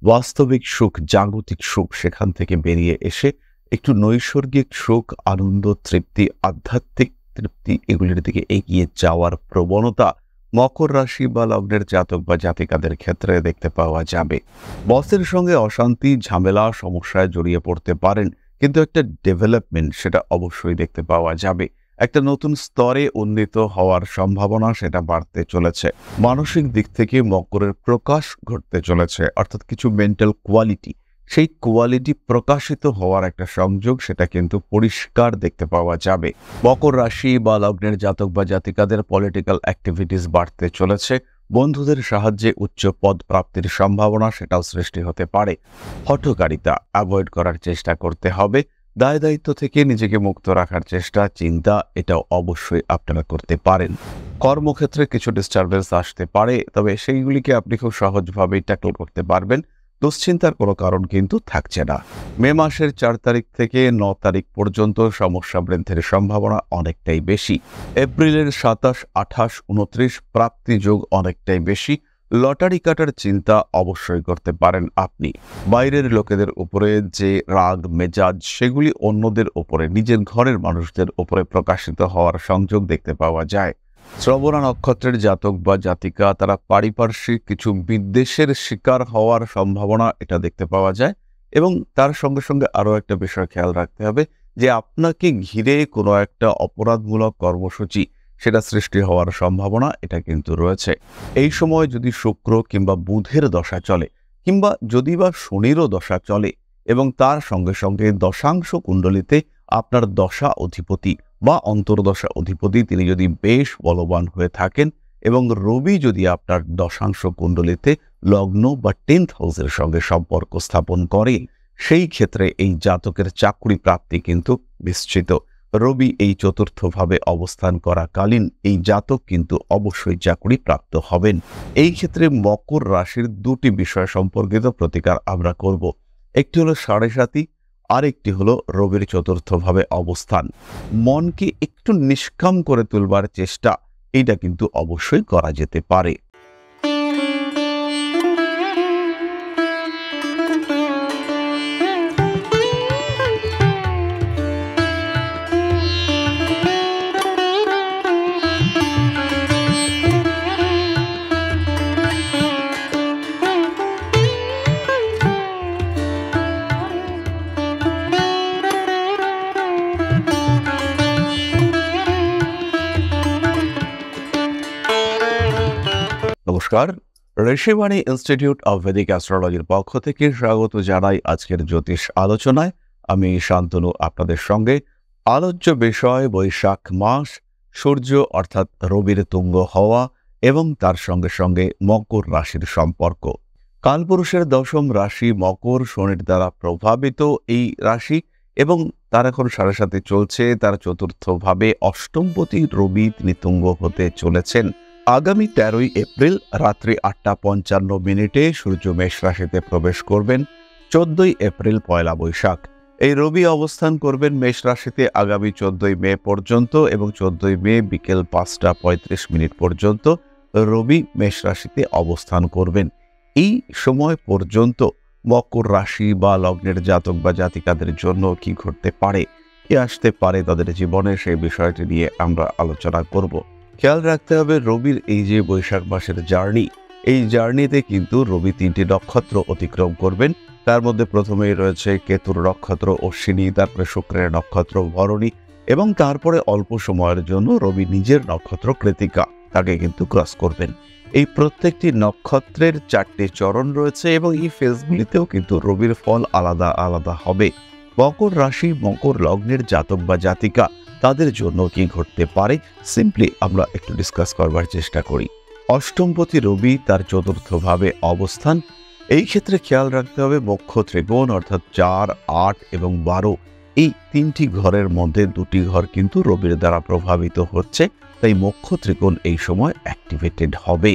বাস্তবিক সুখ, জাগতিক সুখ সেখান থেকে বেরিয়ে এসে একটু নৈসর্গিক সুখ, আনন্দ, তৃপ্তি, আধ্যাত্মিক তৃপ্তি এগুলির দিকে এগিয়ে যাওয়ার প্রবণতা মকর রাশি বা লগ্নের জাতক বা জাতিকাদের ক্ষেত্রে দেখতে পাওয়া যাবে। বসের সঙ্গে অশান্তি, ঝামেলা, সমস্যায় জড়িয়ে পড়তে পারেন, কিন্তু একটা ডেভেলপমেন্ট সেটা অবশ্যই দেখতে পাওয়া যাবে। একটা নতুন স্তরে উন্নীত হওয়ার সম্ভাবনা সেটা বাড়তে চলেছে। মানসিক দিক থেকে মকরের প্রকাশ ঘটতে চলেছে, অর্থাৎ কিছু মেন্টাল কোয়ালিটি, সেই কোয়ালিটি প্রকাশিত হওয়ার একটা সংযোগ সেটা কিন্তু পরিষ্কার দেখতে পাওয়া যাবে। মকর রাশি বা লগ্নের জাতক বা জাতিকাদের পলিটিক্যাল অ্যাক্টিভিটিস বাড়তে চলেছে। বন্ধুদের সাহায্যে উচ্চ পদ প্রাপ্তির সম্ভাবনা সেটাও সৃষ্টি হতে পারে। হঠকারিতা অ্যাভয়েড করার চেষ্টা করতে হবে। দায় দায়িত্ব থেকে নিজেকে মুক্ত রাখার চেষ্টা, চিন্তা এটাও অবশ্যই আপনারা করতে পারেন। কর্মক্ষেত্রে কিছু ডিস্টারবেন্স আসতে পারে, তবে সেইগুলিকে আপনি খুব সহজভাবেই ট্যাকল করতে পারবেন। দুশ্চিন্তার কোনো কারণ কিন্তু থাকছে না। মে মাসের 4 তারিখ থেকে 9 তারিখ পর্যন্ত সমস্যা বৃদ্ধির সম্ভাবনা অনেকটাই বেশি। এপ্রিলের 27, 28, 29 প্রাপ্তি যোগ অনেকটাই বেশি। লটারি কাটার চিন্তা অবশ্যই করতে পারেন আপনি। বাইরের লোকেদের উপরে যে রাগ মেজাজ সেগুলি অন্যদের উপরে, নিজের ঘরের মানুষদের উপরে প্রকাশিত হওয়ার সংযোগ দেখতে পাওয়া যায়। শ্রবণা নক্ষত্রের জাতক বা জাতিকা তারা পারিপার্শ্বিক কিছু বিদ্বেষের শিকার হওয়ার সম্ভাবনা এটা দেখতে পাওয়া যায়, এবং তার সঙ্গে সঙ্গে আরও একটা বিষয় খেয়াল রাখতে হবে যে আপনাকে ঘিরে কোনো একটা অপরাধমূলক কর্মসূচি সেটা সৃষ্টি হওয়ার সম্ভাবনা এটা কিন্তু রয়েছে। এই সময় যদি শুক্র কিংবা বুধের দশা চলে, কিংবা যদি বা শনিরও দশা চলে, এবং তার সঙ্গে সঙ্গে দশাংশ কুণ্ডলিতে আপনার দশা অধিপতি বা অন্তর্দশা অধিপতি তিনি যদি বেশ বলবান হয়ে থাকেন, এবং রবি যদি আপনার দশাংশ কুণ্ডলিতে লগ্ন বা 10th হাউসের সঙ্গে সম্পর্ক স্থাপন করে, সেই ক্ষেত্রে এই জাতকের চাকরি প্রাপ্তি কিন্তু নিশ্চিত। রবি এই চতুর্থভাবে অবস্থান করাকালীন এই জাতক কিন্তু অবশ্যই চাকরি প্রাপ্ত হবেন। এই ক্ষেত্রে মকর রাশির দুটি বিষয় সম্পর্কিত প্রতিকার আমরা করব। একটি হলো 7.5, আরেকটি হলো রবির চতুর্থভাবে অবস্থান। মনকে একটু নিষ্কাম করে তুলবার চেষ্টা, এইটা কিন্তু অবশ্যই করা যেতে পারে। নমস্কার, ঋষিবাণী ইনস্টিটিউট অব ভেদিক অ্যাস্ট্রোলজির পক্ষ থেকে স্বাগত জানাই আজকের জ্যোতিষ আলোচনায়। আমি শান্তনু আপনাদের সঙ্গে। আলোচ্য বিষয় বৈশাখ মাস, সূর্য অর্থাৎ রবির তুঙ্গ হওয়া এবং তার সঙ্গে সঙ্গে মকর রাশির সম্পর্ক। কালপুরুষের 10ম রাশি মকর, শনির দ্বারা প্রভাবিত এই রাশি, এবং তার এখন 7.5 চলছে। তার চতুর্থভাবে অষ্টমপতি রবি তিনি তুঙ্গ হতে চলেছেন। আগামী 13ই এপ্রিল রাত্রি 8টা 55 সূর্য মেষ রাশিতে প্রবেশ করবেন। 14ই এপ্রিল পয়লা বৈশাখ এই রবি অবস্থান করবেন মেষ রাশিতে আগামী 14ই মে পর্যন্ত, এবং 14ই মে বিকেল 5টা 35 পর্যন্ত রবি মেষ রাশিতে অবস্থান করবেন। এই সময় পর্যন্ত মকর রাশি বা লগ্নের জাতক বা জাতিকাদের জন্য কি ঘটতে পারে, কি আসতে পারে তাদের জীবনে, সেই বিষয়টি নিয়ে আমরা আলোচনা করব। খেয়াল রাখতে হবে রবির এই যে বৈশাখ মাসের জার্নি, এই জার্নিতে কিন্তু রবি 3টি নক্ষত্র অতিক্রম করবেন। তার মধ্যে প্রথমেই রয়েছে কেতুর নক্ষত্র অশ্বিনী, তারপরে শুক্রের নক্ষত্র ভরণী, এবং তারপরে অল্প সময়ের জন্য রবি নিজের নক্ষত্র কৃতিকা তাকে কিন্তু ক্রস করবেন। এই প্রত্যেকটি নক্ষত্রের 4টি চরণ রয়েছে, এবং এই ফেজগুলিতেও কিন্তু রবির ফল আলাদা আলাদা হবে। মকর রাশি মকর লগ্নের জাতক বা জাতিকা তাদের জন্য কি ঘটতে পারে, সিম্পলি আমরা একটু ডিসকাস করবার চেষ্টা করি। অষ্টমপতি রবি তার চতুর্থভাবে অবস্থান। এই ক্ষেত্রে খেয়াল রাখতে হবে মোক্ষ ত্রিকোণ অর্থাৎ 4, 8 এবং 12 এই 3টি ঘরের মধ্যে 2টি ঘর কিন্তু রবির দ্বারা প্রভাবিত হচ্ছে, তাই মোক্ষ ত্রিকোণ এই সময় অ্যাক্টিভেটেড হবে।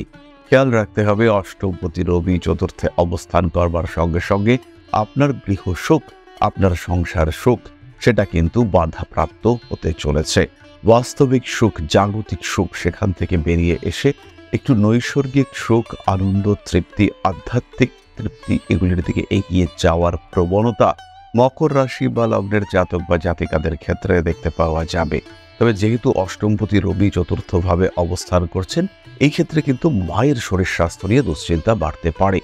খেয়াল রাখতে হবে অষ্টমপতি রবি চতুর্থে অবস্থান করবার সঙ্গে সঙ্গে আপনার গৃহ সুখ, আপনার সংসার সুখ সেটা কিন্তু বাধাপ্রাপ্ত হতে চলেছে। বাস্তবিক সুখ, জাগতিক সুখ সেখান থেকে বেরিয়ে এসে একটু নৈসর্গিক সুখ, আনন্দ, তৃপ্তি, আধ্যাত্মিক তৃপ্তি এগুলির দিকে এগিয়ে যাওয়ার প্রবণতা মকর রাশি বা লগ্নের জাতক বা জাতিকাদের ক্ষেত্রে দেখতে পাওয়া যাবে। তবে যেহেতু অষ্টমপতি রবি চতুর্থভাবে অবস্থান করছেন, এই ক্ষেত্রে কিন্তু মায়ের শরীর স্বাস্থ্য নিয়ে দুশ্চিন্তা বাড়তে পারে।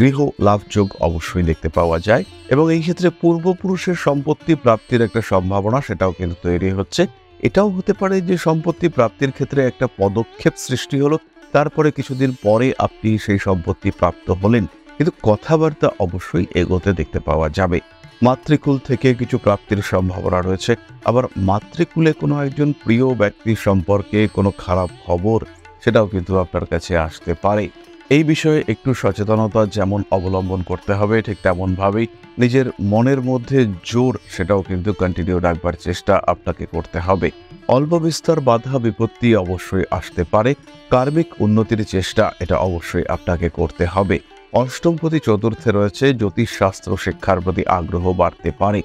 গৃহ লাভযোগ অবশ্যই দেখতে পাওয়া যায় এবং এই ক্ষেত্রে পূর্বপুরুষের সম্পত্তি প্রাপ্তির একটা সম্ভাবনা সেটাও কিন্তু তৈরি হচ্ছে। এটাও হতে পারে যে সম্পত্তি প্রাপ্তির ক্ষেত্রে একটা পদক্ষেপ সৃষ্টি হলো, তারপরে কিছুদিন পরে আপনি সেই সম্পত্তি প্রাপ্ত হলেন, কিন্তু কথাবার্তা অবশ্যই এগোতে দেখতে পাওয়া যাবে। মাতৃকুল থেকে কিছু প্রাপ্তির সম্ভাবনা রয়েছে, আবার মাতৃকুলে কোনো একজন প্রিয় ব্যক্তি সম্পর্কে কোনো খারাপ খবর সেটাও কিন্তু আপনার কাছে আসতে পারে। এই বিষয়ে একটু সচেতনতা যেমন অবলম্বন করতে হবে, ঠিক তেমনভাবেই নিজের মনের মধ্যে জোর সেটাও কিন্তু কন্টিনিউ রাখবার চেষ্টা আপনাকে করতে হবে। অল্প বিস্তর বাধা বিপত্তি অবশ্যই আসতে পারে, কার্মিক উন্নতির চেষ্টা এটা অবশ্যই আপনাকে করতে হবে। অষ্টমপতি চতুর্থে রয়েছে, জ্যোতিষশাস্ত্র শিক্ষার প্রতি আগ্রহ বাড়তে পারে।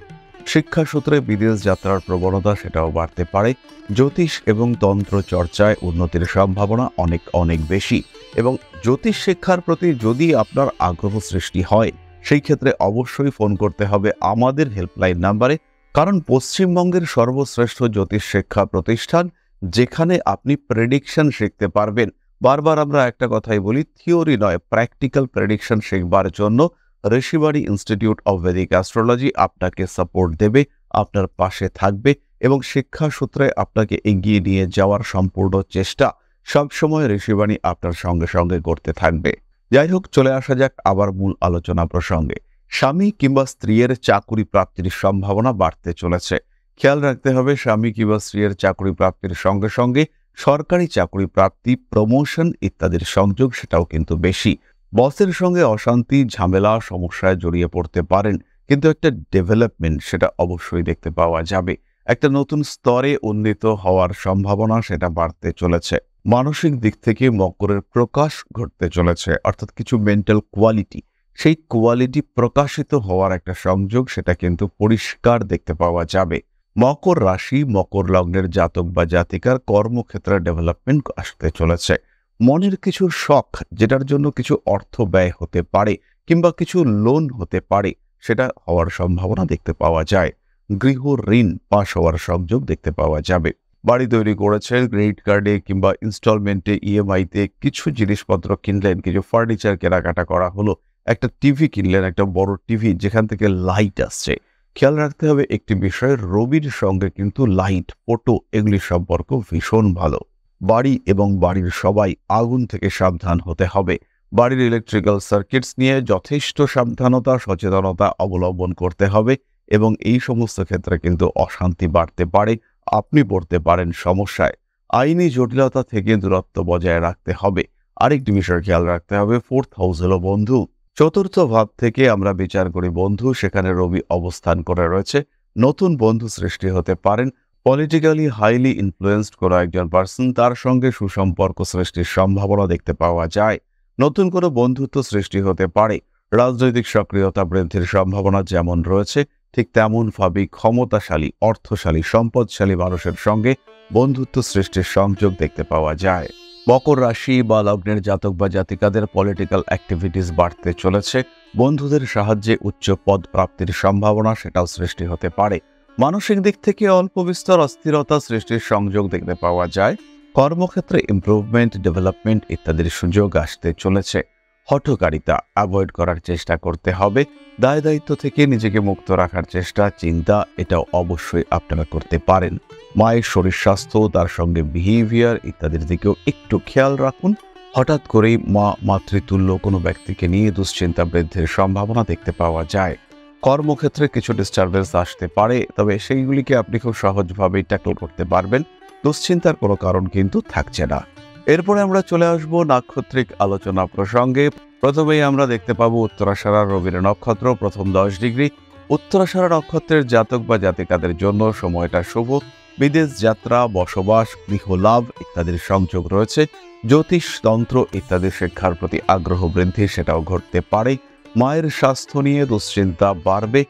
শিক্ষাসূত্রে বিদেশ যাত্রার প্রবণতা সেটাও বাড়তে পারে। জ্যোতিষ এবং তন্ত্র চর্চায় উন্নতির সম্ভাবনা অনেক অনেক বেশি এবং জ্যোতিষ শিক্ষার প্রতি যদি আপনার আগ্রহ সৃষ্টি হয়, সেই ক্ষেত্রে অবশ্যই ফোন করতে হবে আমাদের হেল্পলাইন নাম্বারে, কারণ পশ্চিমবঙ্গের সর্বশ্রেষ্ঠ জ্যোতিষ শিক্ষা প্রতিষ্ঠান, যেখানে আপনি প্রেডিকশন শিখতে পারবেন। বারবার আমরা একটা কথাই বলি, থিওরি নয়, প্র্যাকটিক্যাল প্রেডিকশন শিখবার জন্য Rishibari institute of Vedic astrology আপনাকে সাপোর্ট দেবে, আপনার পাশে থাকবে এবং শিক্ষা সূত্রে আপনাকে এগিয়ে নিয়ে যাওয়ার সম্পূর্ণ চেষ্টা সবসময় ঋষিবাণী আপনার সঙ্গে সঙ্গে করতে থাকবে। যাই হোক, চলে আসা যাক আবার মূল আলোচনা প্রসঙ্গে। স্বামী কিংবা স্ত্রীর চাকুরি প্রাপ্তির সম্ভাবনা বাড়তে চলেছে। খেয়াল রাখতে হবে, স্বামী কিংবা স্ত্রীর চাকুরি প্রাপ্তির সঙ্গে সঙ্গে সরকারি চাকুরি প্রাপ্তি, প্রমোশন ইত্যাদির সংযোগ সেটাও কিন্তু বেশি। বসের সঙ্গে অশান্তি, ঝামেলা, সমস্যায় জড়িয়ে পড়তে পারেন, কিন্তু একটা ডেভেলপমেন্ট সেটা অবশ্যই দেখতে পাওয়া যাবে। একটা নতুন স্তরে উন্নীত হওয়ার সম্ভাবনা সেটা বাড়তে চলেছে। মানসিক দিক থেকে মকরের প্রকাশ ঘটতে চলেছে, অর্থাৎ কিছু মেন্টাল কোয়ালিটি, সেই কোয়ালিটি প্রকাশিত হওয়ার একটা সংযোগ সেটা কিন্তু পরিষ্কার দেখতে পাওয়া যাবে। মকর রাশি, মকর লগ্নের জাতক বা জাতিকার কর্মক্ষেত্রে ডেভেলপমেন্ট আসতে চলেছে। মনের কিছু শখ, যেটার জন্য কিছু অর্থ ব্যয় হতে পারে কিংবা কিছু লোন হতে পারে, সেটা হওয়ার সম্ভাবনা দেখতে পাওয়া যায়। গৃহ ঋণ পাশ হওয়ার সংযোগ দেখতে পাওয়া যাবে। বাড়ি তৈরি করেছেন, ক্রেডিট কার্ডে কিংবা ইনস্টলমেন্টে, ইএমআইতে কিছু জিনিসপত্র কিনলেন, কিছু ফার্নিচার কেনাকাটা করা হলো, একটা টিভি কিনলেন, একটা বড় টিভি যেখান থেকে লাইট আসছে। খেয়াল রাখতে হবে একটি বিষয়, রবির সঙ্গে কিন্তু লাইট, ফটো এগুলির সম্পর্ক ভীষণ ভালো। বাড়ি এবং বাড়ির সবাই আগুন থেকে সাবধান হতে হবে। বাড়ির ইলেকট্রিক্যাল সার্কিটস নিয়ে যথেষ্ট সাবধানতা, সচেতনতা অবলম্বন করতে হবে এবং এই সমস্ত ক্ষেত্রে কিন্তু অশান্তি বাড়তে পারে, আপনি পড়তে পারেন সমস্যায়। আইনি জটিলতা থেকে দূরত্ব বজায় রাখতে হবে। আরেকটি বিষয় খেয়াল রাখতে হবে, ফোর্থ হাউস হলো বন্ধু। চতুর্থ ভাব থেকে আমরা বিচার করি বন্ধু, সেখানে রবি অবস্থান করে রয়েছে। নতুন বন্ধু সৃষ্টি হতে পারেন। পলিটিক্যালি হাইলি ইনফ্লুয়েন্সড কোনো একজন পার্সন, তার সঙ্গে সুসম্পর্ক সৃষ্টির সম্ভাবনা দেখতে পাওয়া যায়। নতুন কোনো বন্ধুত্ব সৃষ্টি হতে পারে। রাজনৈতিক সক্রিয়তা বৃদ্ধির সম্ভাবনা যেমন রয়েছে, ঠিক তেমনভাবেই ক্ষমতাশালী, অর্থশালী, সম্পদশালী মানুষের সঙ্গে বন্ধুত্ব সৃষ্টির সংযোগ দেখতে পাওয়া যায়। মকর রাশি বা লগ্নের জাতক বা জাতিকাদের পলিটিক্যাল অ্যাক্টিভিটিস বাড়তে চলেছে। বন্ধুদের সাহায্যে উচ্চ পদ প্রাপ্তির সম্ভাবনা সেটাও সৃষ্টি হতে পারে। মানসিক দিক থেকে অল্প বিস্তর অস্থিরতা সৃষ্টির সংযোগ দেখতে পাওয়া যায়। কর্মক্ষেত্রে ইমপ্রুভমেন্ট, ডেভেলপমেন্ট ইত্যাদির সুযোগ আসতে চলেছে। হঠকারিতা অ্যাভয়েড করার চেষ্টা করতে হবে। দায় দায়িত্ব থেকে নিজেকে মুক্ত রাখার চেষ্টা, চিন্তা এটাও অবশ্যই আপনারা করতে পারেন। মায়ের শরীর স্বাস্থ্য, তার সঙ্গে বিহেভিয়ার ইত্যাদির দিকেও একটু খেয়াল রাখুন। হঠাৎ করেই মাতৃতুল্য কোনো ব্যক্তিকে নিয়ে দুশ্চিন্তা বৃদ্ধির সম্ভাবনা দেখতে পাওয়া যায়। কর্মক্ষেত্রে কিছু ডিস্টারবেন্স আসতে পারে, তবে সেইগুলিকে আপনি খুব সহজভাবেই ট্যাকল করতে পারবেন। দুশ্চিন্তার কোনো কারণ কিন্তু থাকছে না। এরপরে আমরা চলে আসব নাক্ষত্রিক আলোচনা প্রসঙ্গে। প্রথমেই আমরা দেখতে পাবো উত্তরাষাঢ়া, রবির নক্ষত্র, প্রথম 10 ডিগ্রি। উত্তরাষাঢ়া নক্ষত্রের জাতক বা জাতিকাদের জন্য সময়টা শুভ। বিদেশ যাত্রা, বসবাস, গৃহলাভ ইত্যাদির সংযোগ রয়েছে। জ্যোতিষ, তন্ত্র ইত্যাদি শিক্ষার প্রতি আগ্রহ বৃদ্ধি সেটাও ঘটতে পারে। মায়ের স্বাস্থ্য নিয়ে দুশ্চিন্তা বাড়বে।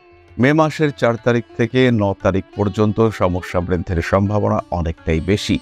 মে মাসের 4 তারিখ থেকে 9 তারিখ পর্যন্ত সমস্যা বৃদ্ধির সম্ভাবনা অনেকটাই বেশি।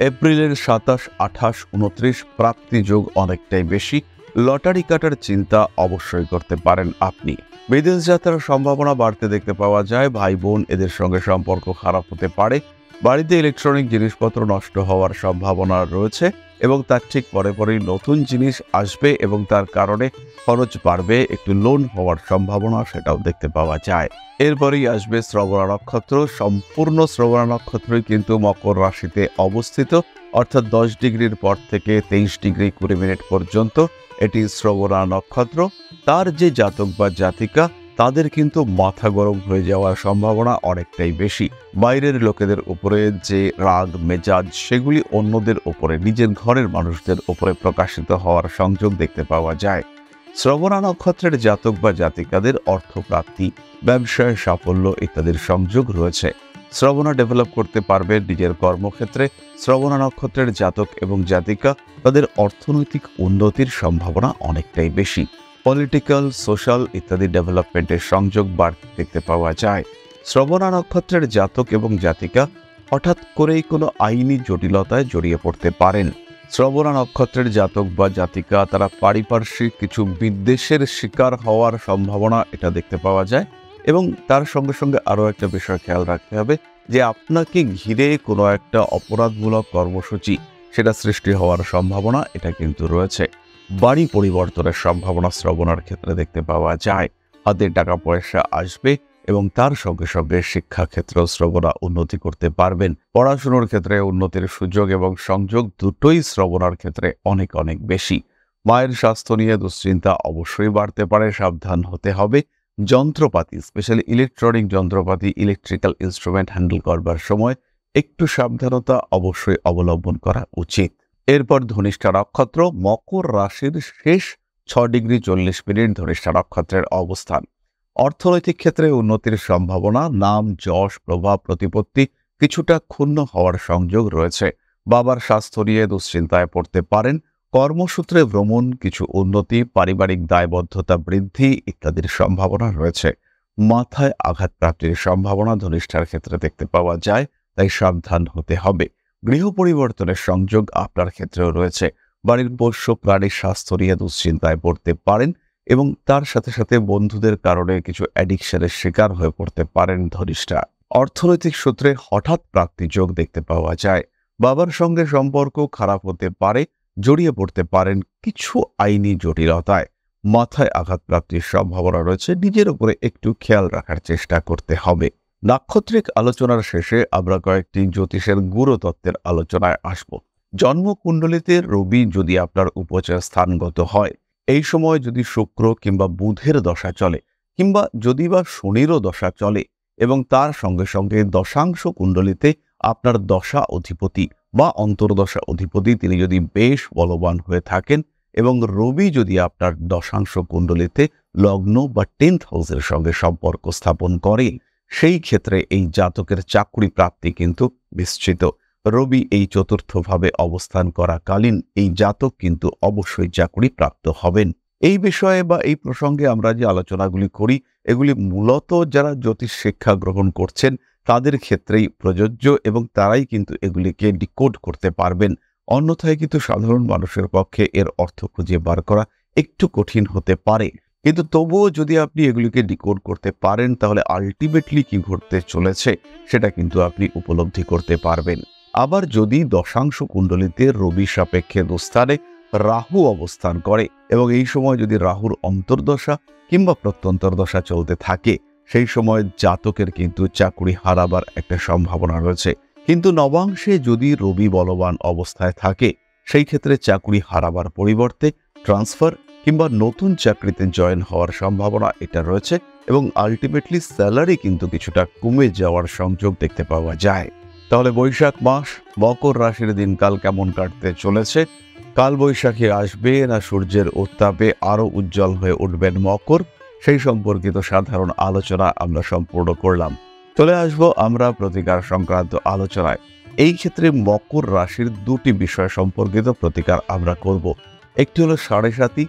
এপ্রিলের 27, 28, 29 প্রাপ্তি যোগ অনেকটাই বেশি। লটারি কাটার চিন্তা অবশ্যই করতে পারেন আপনি। বিদেশ যাত্রার সম্ভাবনা বাড়তে দেখতে পাওয়া যায়। ভাই বোন এদের সঙ্গে সম্পর্ক খারাপ হতে পারে। বাড়িতে ইলেকট্রনিক জিনিসপত্র নষ্ট হওয়ার সম্ভাবনা রয়েছে এবং তার ঠিক পরেই নতুন জিনিস আসবে এবং তার কারণে খরচ বাড়বে, একটু লোন হওয়ার সম্ভাবনা সেটাও দেখতে পাওয়া যায়। এরপরেই আসবে শ্রবণা নক্ষত্র। সম্পূর্ণ শ্রবণা নক্ষত্রই কিন্তু মকর রাশিতে অবস্থিত, অর্থাৎ 10 ডিগ্রির পর থেকে 23 ডিগ্রি 20 মিনিট পর্যন্ত এটি শ্রবণা নক্ষত্র। তার যে জাতক বা জাতিকা তাদের কিন্তু মাথা গরম হয়ে যাওয়ার সম্ভাবনা অনেকটাই বেশি। বাইরের লোকেদের উপরে যে রাগ মেজাজ সেগুলি অন্যদের উপরে, নিজের ঘরের মানুষদের উপরে প্রকাশিত হওয়ার সংযোগ দেখতে পাওয়া যায়। শ্রবণা নক্ষত্রের জাতক বা জাতিকাদের অর্থপ্রাপ্তি, ব্যবসায় সাফল্য ইত্যাদির সংযোগ রয়েছে। শ্রবণা ডেভেলপ করতে পারবে নিজের কর্মক্ষেত্রে। শ্রবণা নক্ষত্রের জাতক এবং জাতিকা তাদের অর্থনৈতিক উন্নতির সম্ভাবনা অনেকটাই বেশি। পলিটিক্যাল, সোশ্যাল ইত্যাদি ডেভেলপমেন্টের সংযোগ বাড়তে দেখতে পাওয়া যায়। শ্রবণা নক্ষত্রের জাতক এবং জাতিকা হঠাৎ করেই কোনো আইনি জটিলতায় জড়িয়ে পড়তে পারেন। শ্রবণা নক্ষত্রের জাতক বা জাতিকা তারা পারিপার্শ্বিক কিছু বিদ্বেষের শিকার হওয়ার সম্ভাবনা এটা দেখতে পাওয়া যায় এবং তার সঙ্গে সঙ্গে আরও একটা বিষয় খেয়াল রাখতে হবে যে আপনাকে ঘিরে কোনো একটা অপরাধমূলক কর্মসূচি সেটা সৃষ্টি হওয়ার সম্ভাবনা এটা কিন্তু রয়েছে। বাড়ি পরিবর্তনের সম্ভাবনা শ্রবণার ক্ষেত্রে দেখতে পাওয়া যায়। হাতে টাকা পয়সা আসবে এবং তার সঙ্গে সঙ্গে শিক্ষাক্ষেত্রেও শ্রবণা উন্নতি করতে পারবেন। পড়াশুনোর ক্ষেত্রে উন্নতির সুযোগ এবং সংযোগ দুটোই শ্রবণার ক্ষেত্রে অনেক অনেক বেশি। মায়ের স্বাস্থ্য নিয়ে দুশ্চিন্তা অবশ্যই বাড়তে পারে, সাবধান হতে হবে। যন্ত্রপাতি, স্পেশালি ইলেকট্রনিক যন্ত্রপাতি, ইলেকট্রিক্যাল ইনস্ট্রুমেন্ট হ্যান্ডেল করবার সময় একটু সাবধানতা অবশ্যই অবলম্বন করা উচিত। এরপর ধনিষ্ঠা নক্ষত্র। মকর রাশির শেষ 6 ডিগ্রি 40 মিনিট ধনিষ্ঠা নক্ষত্রের অবস্থান। অর্থনৈতিক ক্ষেত্রে উন্নতির সম্ভাবনা, নাম যশ প্রভাব প্রতিপত্তি কিছুটা ক্ষুণ্ণ হওয়ার সংযোগ রয়েছে। বাবার স্বাস্থ্য নিয়ে দুশ্চিন্তায় পড়তে পারেন। কর্মসূত্রে ভ্রমণ, কিছু উন্নতি, পারিবারিক দায়বদ্ধতা বৃদ্ধি ইত্যাদির সম্ভাবনা রয়েছে। মাথায় আঘাত প্রাপ্তির সম্ভাবনা ধনিষ্ঠার ক্ষেত্রে দেখতে পাওয়া যায়, তাই সাবধান হতে হবে। গৃহ পরিবর্তনের সংযোগ আপনার ক্ষেত্রেও রয়েছে। বাড়ির পোষ্য প্রাণীর স্বাস্থ্য নিয়ে দুশ্চিন্তায় পড়তে পারেন এবং তার সাথে সাথে বন্ধুদের কারণে কিছু অ্যাডিকশনের শিকার হয়ে পড়তে পারেন ধনিষ্ঠা। অর্থনৈতিক সূত্রে হঠাৎ প্রাপ্তি যোগ দেখতে পাওয়া যায়। বাবার সঙ্গে সম্পর্ক খারাপ হতে পারে, জড়িয়ে পড়তে পারেন কিছু আইনি জটিলতায়। মাথায় আঘাত প্রাপ্তির সম্ভাবনা রয়েছে, নিজের উপরে একটু খেয়াল রাখার চেষ্টা করতে হবে। নাক্ষত্রিক আলোচনার শেষে আমরা কয়েকটি জ্যোতিষের গুরুতত্ত্বের আলোচনায় আসব। জন্মকুণ্ডলিতে রবি যদি আপনার উপচয় স্থানগত হয়, এই সময় যদি শুক্র কিংবা বুধের দশা চলে কিংবা যদি বা শনিরও দশা চলে এবং তার সঙ্গে সঙ্গে দশাংশ কুণ্ডলিতে আপনার দশা অধিপতি বা অন্তর্দশা অধিপতি তিনি যদি বেশ বলবান হয়ে থাকেন এবং রবি যদি আপনার দশাংশ কুণ্ডলিতে লগ্ন বা 10th হাউসের সঙ্গে সম্পর্ক স্থাপন করে, সেই ক্ষেত্রে এই জাতকের চাকরি প্রাপ্তি কিন্তু নিশ্চিত। রবি এই চতুর্থভাবে অবস্থান করাকালীন এই জাতক কিন্তু অবশ্যই চাকরি প্রাপ্ত হবেন। এই বিষয়ে বা এই প্রসঙ্গে আমরা যে আলোচনাগুলি করি এগুলি মূলত যারা জ্যোতিষ শিক্ষা গ্রহণ করছেন তাদের ক্ষেত্রেই প্রযোজ্য এবং তারাই কিন্তু এগুলিকে ডিকোড করতে পারবেন। অন্যথায় কিন্তু সাধারণ মানুষের পক্ষে এর অর্থ খুঁজে বার করা একটু কঠিন হতে পারে। কিন্তু তবুও যদি আপনি এগুলিকে ডিকোড করতে পারেন তাহলে আলটিমেটলি কি ঘটতে চলেছে সেটা কিন্তু আপনি উপলব্ধি করতে পারবেন। আবার যদি দশাংশ কুণ্ডলিতে রবি সাপেক্ষে দুস্থানে রাহু অবস্থান করে এবং এই সময় যদি রাহুর অন্তর্দশা কিংবা প্রত্যন্তর্দশা চলতে থাকে, সেই সময় জাতকের কিন্তু চাকরি হারাবার একটা সম্ভাবনা রয়েছে। কিন্তু নবাংশে যদি রবি বলবান অবস্থায় থাকে সেই ক্ষেত্রে চাকরি হারাবার পরিবর্তে ট্রান্সফার কিংবা নতুন চাকরিতে জয়েন হওয়ার সম্ভাবনা এটা রয়েছে এবং আলটিমেটলি স্যালারি কিন্তু কিছুটা কমে যাওয়ার সংযোগ দেখতে পাওয়া যায়। তাহলে বৈশাখ মাস মকর রাশির দিনকাল কেমন কাটতে চলেছে? কাল বৈশাখী আসবে না সূর্যের উত্তাপে আরও উজ্জ্বল হয়ে উঠবেন মকর, সেই সম্পর্কিত সাধারণ আলোচনা আমরা সম্পূর্ণ করলাম। চলে আসব আমরা প্রতিকার সংক্রান্ত আলোচনায়। এই ক্ষেত্রে মকর রাশির দুটি বিষয় সম্পর্কিত প্রতিকার আমরা করব। একটি হলো 7.5,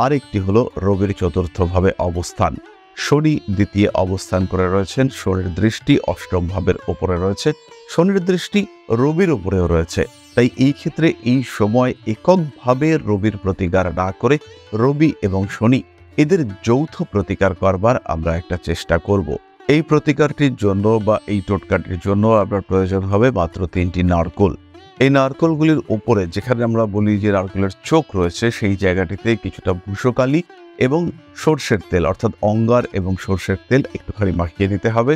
আর একটি হলো রবির চতুর্থভাবে অবস্থান। শনি দ্বিতীয় অবস্থান করে রয়েছেন, শনির দৃষ্টি অষ্টম ভাবের উপরে রয়েছে, শনির দৃষ্টি রবির উপরেও রয়েছে। তাই এই ক্ষেত্রে এই সময় এককভাবে রবির প্রতিকার না করে রবি এবং শনি এদের যৌথ প্রতিকার করবার আমরা একটা চেষ্টা করব। এই প্রতিকারটির জন্য বা এই টোটকাটির জন্য আপনার প্রয়োজন হবে মাত্র 3টি নারকোল। এই নারকোলগুলির উপরে যেখানে আমরা বলি যে নারকোলের চোখ রয়েছে সেই জায়গাটিতে কিছুটা ভূষকালি এবং সর্ষের তেল অর্থাৎ অঙ্গার এবং সর্ষের তেল একটুখানি মাখিয়ে নিতে হবে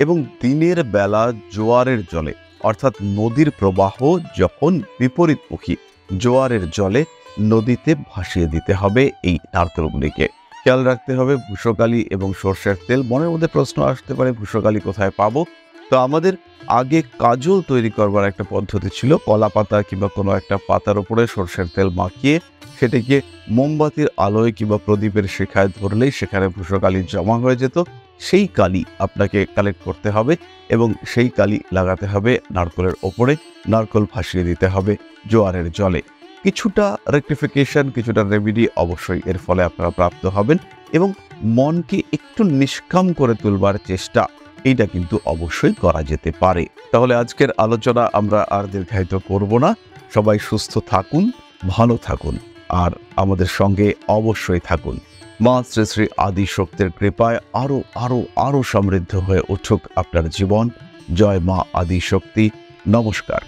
এবং দিনের বেলা জোয়ারের জলে অর্থাৎ নদীর প্রবাহ যখন বিপরীতমুখী জোয়ারের জলে নদীতে ভাসিয়ে দিতে হবে এই নারকেলগুলিকে। খেয়াল রাখতে হবে ভূষকালি এবং সর্ষের তেল। মনের মধ্যে প্রশ্ন আসতে পারে ভূষকালি কোথায় পাবো? তো আমাদের আগে কাজল তৈরি করবার একটা পদ্ধতি ছিল, কলা পাতা কিংবা কোনো একটা পাতার উপরে সর্ষের তেল মাখিয়ে সেটাকে মোমবাতির আলোয় কিংবা প্রদীপের শিখায় ধরলেই সেখানে ভূষকালি জমা হয়ে যেত। সেই কালি আপনাকে কালেক্ট করতে হবে এবং সেই কালি লাগাতে হবে নারকেলের ওপরে, নারকেল ভাসিয়ে দিতে হবে জোয়ারের জলে। কিছুটা রেকটিফিকেশন, কিছুটা রেমেডি অবশ্যই এর ফলে আপনারা প্রাপ্ত হবেন এবং মনকে একটু নিষ্কাম করে তুলবার চেষ্টা এইটা কিন্তু অবশ্যই করা যেতে পারে। তাহলে আজকের আলোচনা আমরা আর দীর্ঘায়িত করব না। সবাই সুস্থ থাকুন, ভালো থাকুন আর আমাদের সঙ্গে অবশ্যই থাকুন। মা শ্রী শ্রী আদি শক্তির কৃপায় আরো আরো আরো সমৃদ্ধ হয়ে উঠুক আপনার জীবন। জয় মা আদি শক্তি। নমস্কার।